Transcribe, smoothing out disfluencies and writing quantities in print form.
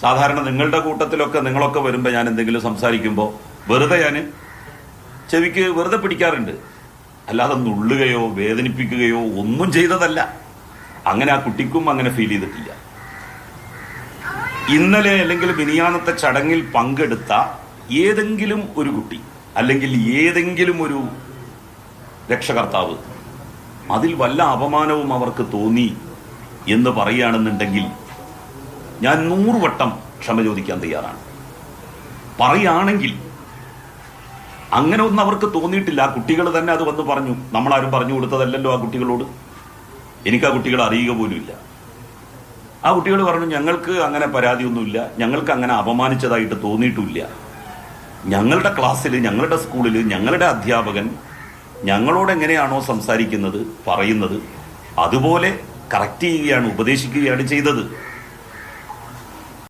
സാധാരണ നിങ്ങളുടെ കൂട്ടത്തിലൊക്കെ നിങ്ങളൊക്കെ വരുമ്പോൾ ഞാൻ എന്തെങ്കിലും സംസാരിക്കുമ്പോൾ വെറുതെ ഞാൻ ചെവിക്ക് വെറുതെ പിടിക്കാറുണ്ട്, അല്ലാതെ നുള്ളുകയോ വേദനിപ്പിക്കുകയോ ഒന്നും ചെയ്തതല്ല. അങ്ങനെ ആ കുട്ടിക്കും അങ്ങനെ ഫീൽ ചെയ്തിട്ടില്ല. ഇന്നലെ അല്ലെങ്കിൽ മിനിയാന്നത്തെ ചടങ്ങിൽ പങ്കെടുത്ത ഏതെങ്കിലും ഒരു കുട്ടി അല്ലെങ്കിൽ ഏതെങ്കിലും ഒരു രക്ഷകർത്താവ് അതിൽ വല്ല അപമാനവും അവർക്ക് തോന്നി എന്ന് പറയുകയാണെന്നുണ്ടെങ്കിൽ ഞാൻ 100 വട്ടം ക്ഷമ ചോദിക്കാൻ തയ്യാറാണ്. പറയുകയാണെങ്കിൽ അങ്ങനെ ഒന്നും അവർക്ക് തോന്നിയിട്ടില്ല. ആ കുട്ടികൾ തന്നെ അത് വന്ന് പറഞ്ഞു. നമ്മളാരും പറഞ്ഞു കൊടുത്തതല്ലല്ലോ ആ കുട്ടികളോട്. എനിക്ക് ആ കുട്ടികളെ അറിയുക പോലുമില്ല. ആ കുട്ടികൾ പറഞ്ഞു, ഞങ്ങൾക്ക് അങ്ങനെ പരാതിയൊന്നുമില്ല, ഞങ്ങൾക്ക് അങ്ങനെ അപമാനിച്ചതായിട്ട് തോന്നിയിട്ടുമില്ല. ഞങ്ങളുടെ ക്ലാസ്സിൽ, ഞങ്ങളുടെ സ്കൂളിൽ ഞങ്ങളുടെ അധ്യാപകൻ ഞങ്ങളോട് എങ്ങനെയാണോ സംസാരിക്കുന്നത്, പറയുന്നത്, അതുപോലെ കറക്റ്റ് ചെയ്യുകയാണ്, ഉപദേശിക്കുകയാണ് ചെയ്തത്.